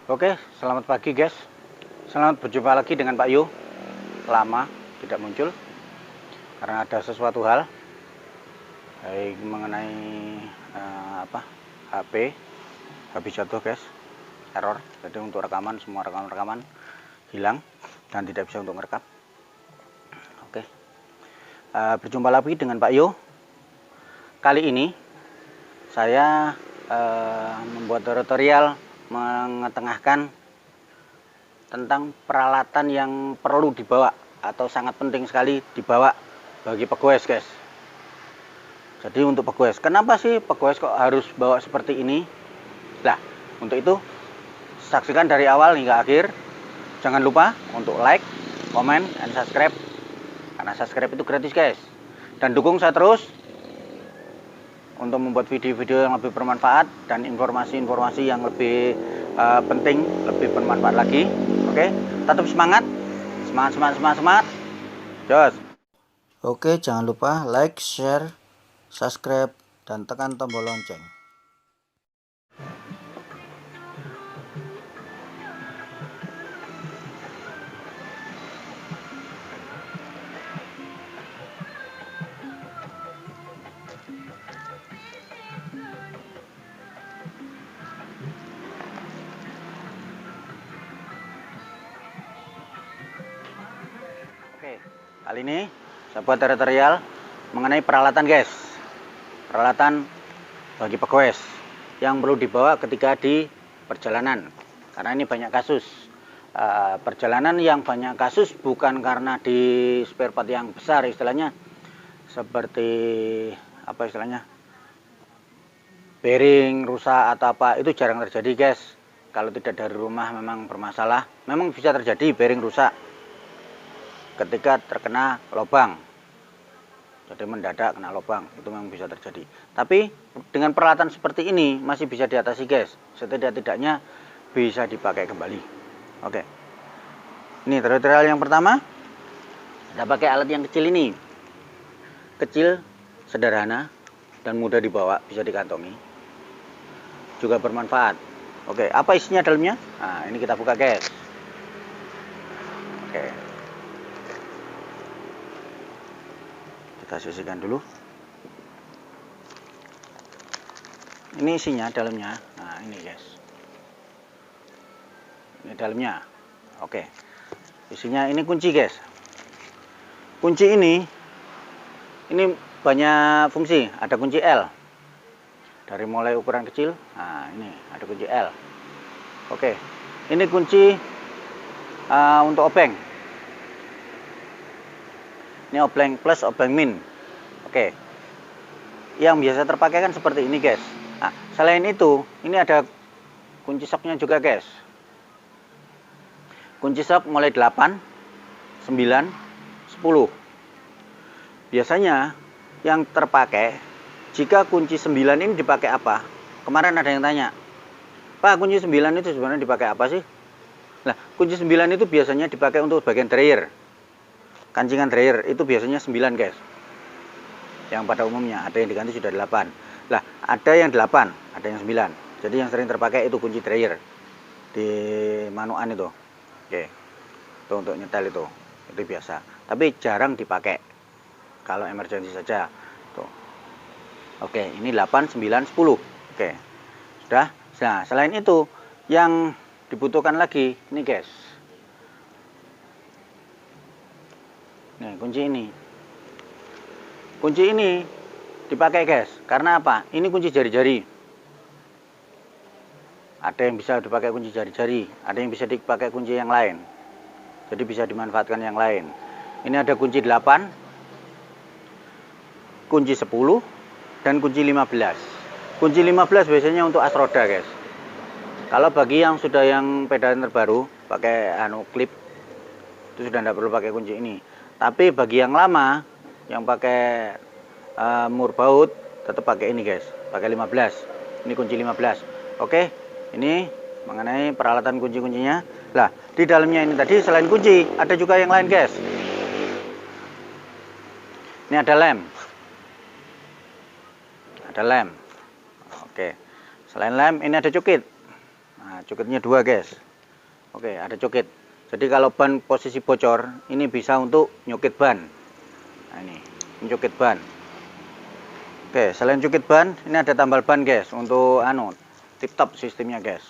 Oke, selamat pagi guys. Selamat berjumpa lagi dengan Pak Yu. Lama tidak muncul karena ada sesuatu hal, baik mengenai HP habis jatuh guys, error. Jadi untuk rekaman, semua rekaman hilang dan tidak bisa untuk merekam. Oke, berjumpa lagi dengan Pak Yu. Kali ini saya membuat tutorial mengetengahkan tentang peralatan yang perlu dibawa atau sangat penting sekali dibawa bagi pegoes guys. Jadi untuk pegoes, kenapa sih pegoes kok harus bawa seperti ini? Nah, untuk itu saksikan dari awal hingga akhir. Jangan lupa untuk like, comment, and subscribe, karena subscribe itu gratis guys. Dan dukung saya terus untuk membuat video-video yang lebih bermanfaat dan informasi-informasi yang lebih penting, lebih bermanfaat lagi. Oke, tetap semangat, semangat. Jos. Oke, jangan lupa like, share, subscribe, dan tekan tombol lonceng. Oke, kali ini saya buat tutorial mengenai peralatan guys. Peralatan bagi pegoes yang perlu dibawa ketika di perjalanan. Karena ini banyak kasus. Perjalanan yang banyak kasus bukan karena di spare part yang besar istilahnya, seperti apa istilahnya, bearing rusak atau apa, itu jarang terjadi guys. Kalau tidak dari rumah memang bermasalah. Memang bisa terjadi bearing rusak ketika terkena lubang, jadi mendadak kena lubang, itu memang bisa terjadi. Tapi dengan peralatan seperti ini masih bisa diatasi guys, setidak-tidaknya bisa dipakai kembali. Oke, ini tutorial yang pertama. Kita pakai alat yang kecil ini, kecil, sederhana, dan mudah dibawa, bisa dikantongi, juga bermanfaat. Oke, apa isinya dalamnya? Nah, ini kita buka guys. Oke, kita sisihkan dulu. Ini isinya dalamnya. Nah, ini guys, ini dalamnya. Oke, isinya ini kunci guys. Kunci ini banyak fungsi. Ada kunci L, dari mulai ukuran kecil. Nah, ini ada kunci L. Oke, ini kunci untuk obeng. Ini obeng plus, obeng min. Oke, yang biasa terpakai kan seperti ini guys. Nah, selain itu, ini ada kunci soknya juga guys. Kunci sok mulai 8, 9, 10. Biasanya yang terpakai, jika kunci 9 ini dipakai apa? Kemarin ada yang tanya, Pak, kunci 9 itu sebenarnya dipakai apa sih? Nah, kunci 9 itu biasanya dipakai untuk bagian dryer. Kancingan dryer itu biasanya 9 guys. Yang pada umumnya, ada yang diganti sudah 8. Lah, ada yang 8, ada yang 9. Jadi yang sering terpakai itu kunci dryer di manuan itu. Oke, itu untuk nyetel itu biasa. Tapi jarang dipakai kalau emergency saja. Tuh. Oke, ini 8, 9, 10. Oke, sudah. Nah, selain itu yang dibutuhkan lagi ini guys. Nih, kunci ini. Kunci ini dipakai guys. Karena apa? Ini kunci jari-jari. Ada yang bisa dipakai kunci jari-jari, ada yang bisa dipakai kunci yang lain. Jadi bisa dimanfaatkan yang lain. Ini ada kunci 8, kunci 10, dan kunci 15. Kunci 15 biasanya untuk as roda guys. Kalau bagi yang sudah yang pedalan terbaru, pakai klip, itu sudah tidak perlu pakai kunci ini. Tapi bagi yang lama, yang pakai mur baut, tetap pakai ini guys, pakai 15. Ini kunci 15. Oke, ini mengenai peralatan kunci-kuncinya. Lah, di dalamnya ini tadi selain kunci, ada juga yang lain guys. Ini ada lem. Ada lem. Oke. Selain lem, ini ada cukit. Nah, Nah, cukitnya 2 guys. Oke, ada cukit. Jadi kalau ban posisi bocor, ini bisa untuk nyukit ban. Nah, ini mencukit ban. Oke, selain cukit ban, ini ada tambal ban guys, untuk tip top sistemnya guys,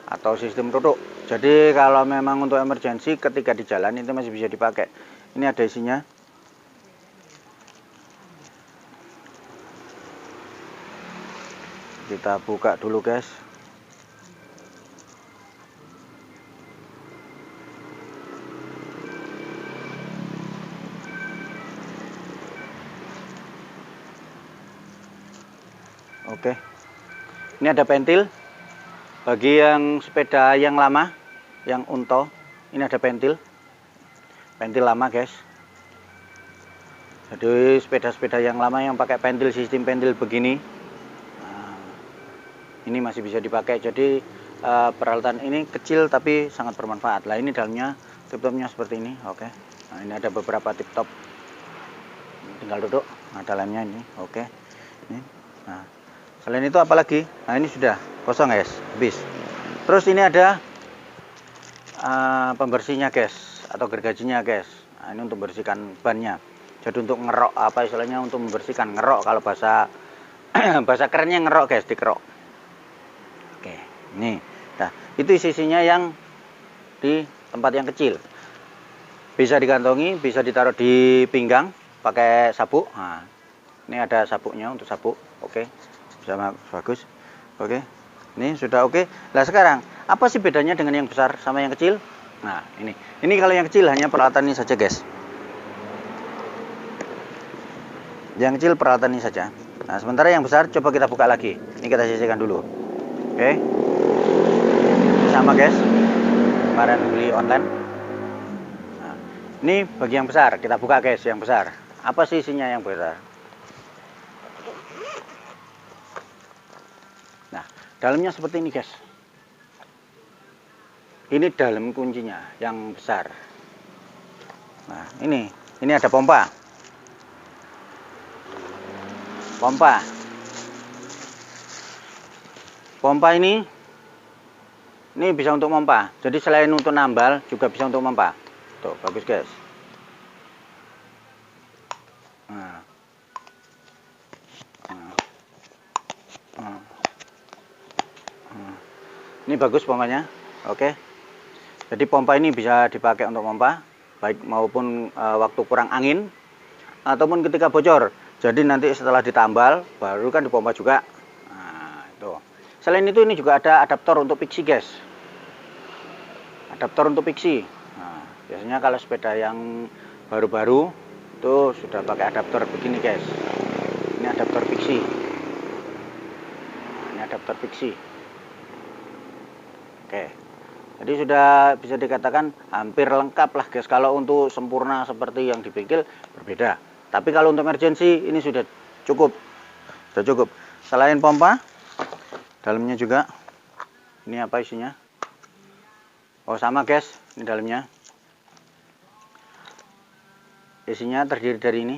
atau sistem tutup. Jadi kalau memang untuk emergency ketika di jalan itu masih bisa dipakai. Ini ada isinya. Kita buka dulu guys. Oke, ini ada pentil. Bagi yang sepeda yang lama, yang unto, ini ada pentil lama guys. Jadi sepeda-sepeda yang lama yang pakai pentil, sistem pentil begini, nah, ini masih bisa dipakai. Jadi peralatan ini kecil tapi sangat bermanfaat. Lah ini dalamnya tip-topnya seperti ini. Oke, nah ini ada beberapa tip-top, tinggal duduk. Ada lemnya ini. Oke, ini. Nah, selain itu apalagi? Nah ini sudah kosong guys, habis. Terus ini ada pembersihnya guys, atau gergajinya guys. Nah, ini untuk membersihkan bannya. Jadi untuk ngerok, apa istilahnya, untuk membersihkan, ngerok kalau bahasa bahasa kerennya ngerok guys, dikerok. Oke, ini. Nah, itu isinya yang di tempat yang kecil. Bisa digantongi, bisa ditaruh di pinggang pakai sabuk. Nah, ini ada sabuknya untuk sabuk. Oke. Sama bagus. Oke, ini sudah oke. Nah sekarang apa sih bedanya dengan yang besar sama yang kecil? Nah ini kalau yang kecil hanya peralatan ini saja guys. Yang kecil peralatan ini saja. Nah sementara yang besar coba kita buka lagi. Ini kita sisihkan dulu. Oke, sama guys, kemarin beli online. Nah, ini bagi yang besar, kita buka guys yang besar. Apa sih isinya yang besar? Dalamnya seperti ini guys. Ini dalam kuncinya yang besar. Nah ini ada pompa. Pompa ini bisa untuk pompa. Jadi selain untuk nambal juga bisa untuk pompa. Tuh bagus guys. Nah. Ini bagus pompanya. Oke. Jadi pompa ini bisa dipakai untuk pompa, baik maupun waktu kurang angin ataupun ketika bocor. Jadi nanti setelah ditambal baru kan dipompa juga. Nah, itu. Selain itu ini juga ada adaptor untuk pixie guys. Adaptor untuk pixie. Nah, biasanya kalau sepeda yang baru-baru itu sudah pakai adaptor begini guys. Ini adaptor pixie. Nah, ini adaptor pixie. Oke, jadi sudah bisa dikatakan hampir lengkap lah guys. Kalau untuk sempurna seperti yang di bengkel berbeda. Tapi kalau untuk emergency ini sudah cukup. Selain pompa, dalamnya juga. Ini apa isinya? Oh sama guys, ini dalamnya. Isinya terdiri dari ini.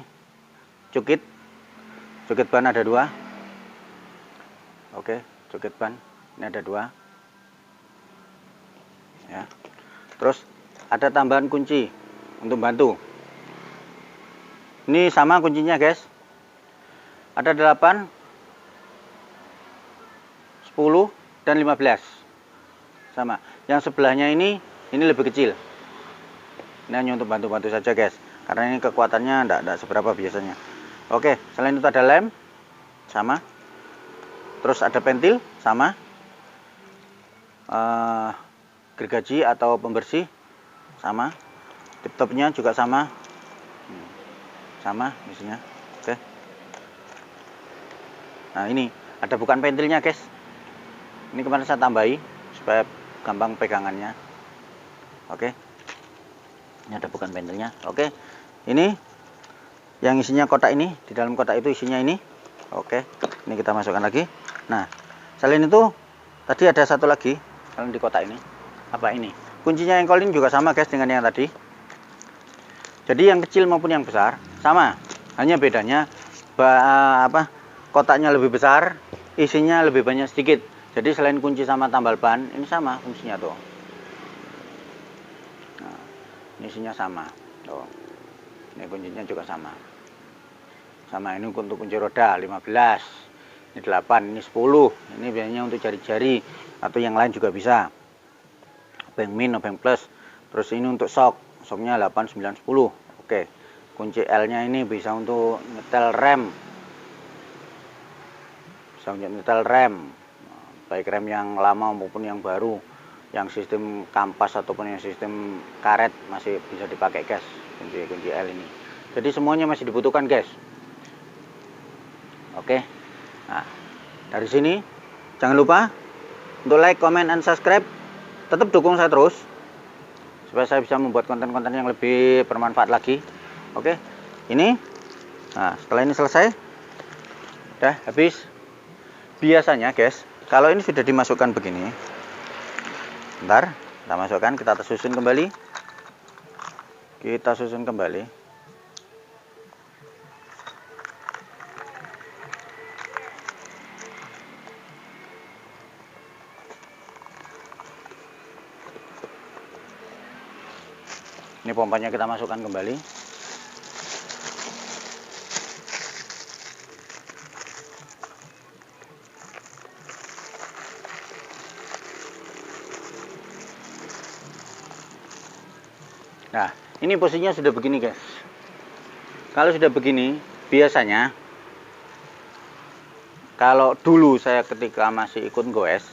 Cukit ban ada 2. Oke, cukit ban ini ada 2. Ya. Terus ada tambahan kunci untuk bantu. Ini sama kuncinya guys. Ada 8, 10 dan 15. Sama. Yang sebelahnya ini lebih kecil. Ini hanya untuk bantu-bantu saja guys. Karena ini kekuatannya enggak seberapa biasanya. Oke, selain itu ada lem sama. Terus ada pentil sama. Gergaji atau pembersih sama, tip-topnya juga sama, isinya. Oke. Nah ini ada bukan pentilnya guys. Ini kemarin saya tambahi supaya gampang pegangannya. Oke. Ini ada bukan pentilnya. Oke. Ini yang isinya kotak ini, di dalam kotak itu isinya ini. Oke. Ini kita masukkan lagi. Nah selain itu tadi ada satu lagi kalau di kotak ini. Apa ini? Kuncinya yang kolin juga sama guys dengan yang tadi. Jadi yang kecil maupun yang besar sama. Hanya bedanya kotaknya lebih besar, isinya lebih banyak sedikit. Jadi selain kunci sama tambal ban, ini sama fungsinya tuh. Nah, ini isinya sama. Tuh. Ini kuncinya juga sama. Sama ini untuk kunci roda 15. Ini 8, ini 10. Ini biasanya untuk jari-jari atau yang lain juga bisa. Obeng min, obeng plus. Terus ini untuk shock. Shocknya 8, 9, 10. Oke. Kunci L-nya ini bisa untuk nyetel rem. Bisa untuk nyetel rem. Baik rem yang lama maupun yang baru, yang sistem kampas ataupun yang sistem karet masih bisa dipakai guys, kunci L ini. Jadi semuanya masih dibutuhkan guys. Oke, nah dari sini jangan lupa untuk like, comment, and subscribe. Tetap dukung saya terus supaya saya bisa membuat konten-konten yang lebih bermanfaat lagi. Oke, ini nah setelah ini selesai, udah habis. Biasanya guys, kalau ini sudah dimasukkan begini, ntar kita masukkan, kita susun kembali. Kita susun kembali. Ini pompanya kita masukkan kembali. Nah, ini posisinya sudah begini guys. Kalau sudah begini, biasanya kalau dulu saya ketika masih ikut goes,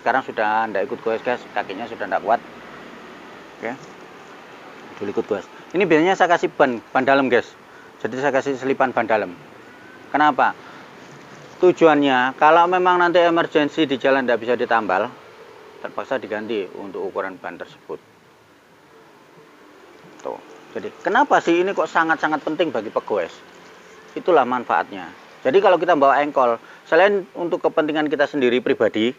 sekarang sudah tidak ikut goes guys, kakinya sudah tidak kuat. Oke, dulu ikut goes. Ini biasanya saya kasih ban dalam guys. Jadi saya kasih selipan ban dalam. Kenapa? Tujuannya kalau memang nanti emergensi di jalan tidak bisa ditambal, terpaksa diganti untuk ukuran ban tersebut. Jadi kenapa sih ini kok sangat-sangat penting bagi pegoes? Itulah manfaatnya. Jadi kalau kita bawa engkol, selain untuk kepentingan kita sendiri pribadi,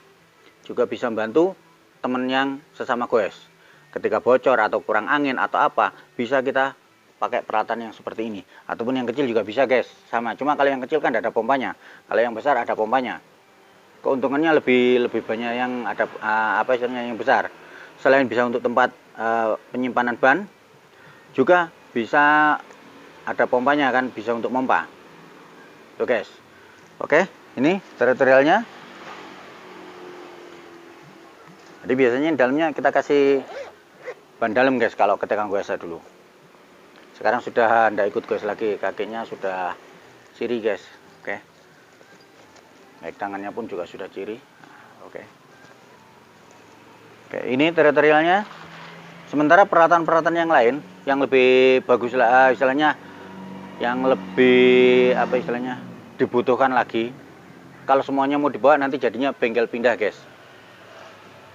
juga bisa membantu teman yang sesama goes. Ketika bocor atau kurang angin atau apa, bisa kita pakai peralatan yang seperti ini. Ataupun yang kecil juga bisa guys, sama. Cuma kalau yang kecil kan ada pompanya. Kalau yang besar ada pompanya. Keuntungannya lebih banyak yang ada apa istilahnya yang besar. Selain bisa untuk tempat penyimpanan ban, juga bisa ada pompanya kan, bisa untuk pompa. Tuh guys. Oke, ini tutorialnya. Jadi biasanya dalamnya kita kasih ban dalam guys kalau ketika goes dulu. Sekarang sudah tidak ikut goes lagi, kakinya sudah ciri guys. Oke. Baik tangannya pun juga sudah ciri. Oke. Oke, ini tutorialnya. Sementara peralatan-peralatan yang lain yang lebih bagus lah istilahnya, yang lebih apa istilahnya dibutuhkan lagi, kalau semuanya mau dibawa nanti jadinya bengkel pindah guys.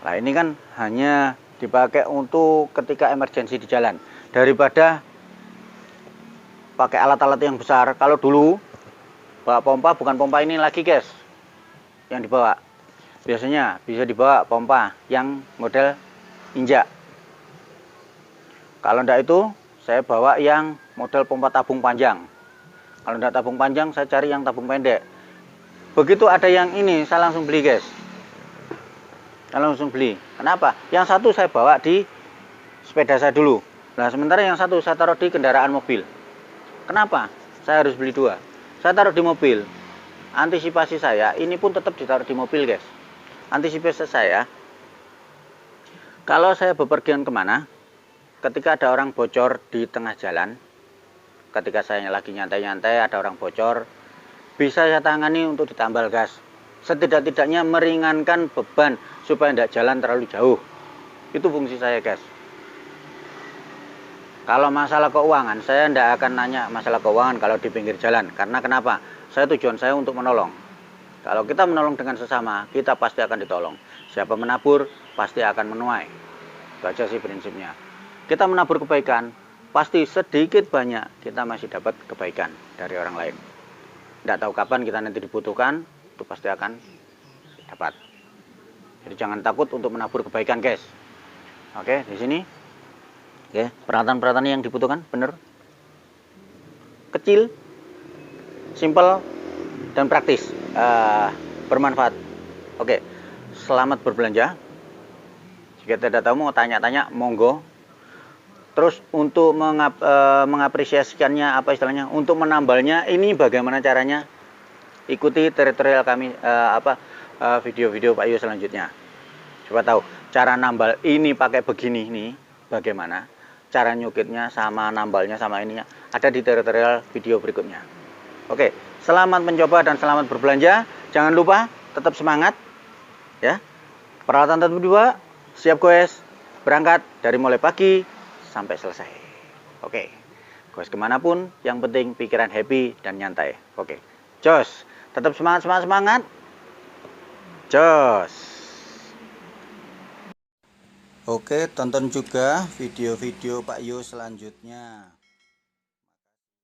Nah ini kan hanya dipakai untuk ketika emergensi di jalan, daripada pakai alat-alat yang besar. Kalau dulu bawa pompa, bukan pompa ini lagi guys yang dibawa, biasanya bisa dibawa pompa yang model injak. Kalau enggak itu saya bawa yang model pompa tabung panjang. Kalau enggak tabung panjang saya cari yang tabung pendek. Begitu ada yang ini saya langsung beli guys. Saya langsung beli. Kenapa? Yang satu saya bawa di sepeda saya dulu. Nah sementara yang satu saya taruh di kendaraan mobil. Kenapa? Saya harus beli dua. Saya taruh di mobil. Antisipasi saya ini pun tetap ditaruh di mobil guys. Antisipasi saya, kalau saya bepergian kemana, ketika ada orang bocor di tengah jalan, ketika saya lagi nyantai-nyantai ada orang bocor, bisa saya tangani untuk ditambal gas. Setidak-tidaknya meringankan beban supaya tidak jalan terlalu jauh. Itu fungsi saya guys. Kalau masalah keuangan, saya tidak akan nanya masalah keuangan kalau di pinggir jalan. Karena kenapa? Tujuan saya untuk menolong. Kalau kita menolong dengan sesama, kita pasti akan ditolong. Siapa menabur, pasti akan menuai. Itu aja sih prinsipnya. Kita menabur kebaikan, pasti sedikit banyak kita masih dapat kebaikan dari orang lain. Tidak tahu kapan kita nanti dibutuhkan, itu pasti akan dapat. Jadi jangan takut untuk menabur kebaikan guys. Oke, di sini. Oke, peralatan-peralatan yang dibutuhkan bener, kecil, simple, dan praktis, bermanfaat. Oke, selamat berbelanja. Jika tidak tahu mau tanya-tanya, monggo. Terus untuk mengapresiasikannya, apa istilahnya, untuk menambalnya ini bagaimana caranya? Ikuti tutorial kami, video-video Pak Yu selanjutnya. Coba tahu cara nambal ini pakai begini nih, bagaimana? Cara nyukitnya sama nambalnya sama ininya ada di tutorial video berikutnya. Oke, selamat mencoba dan selamat berbelanja. Jangan lupa tetap semangat ya. Peralatan tahap 2 siap guys, berangkat dari mulai pagi sampai selesai. Oke, guys kemanapun, yang penting pikiran happy dan nyantai. Oke, jos, tetap semangat. Jos. Oke, tonton juga video-video Pak Yu selanjutnya.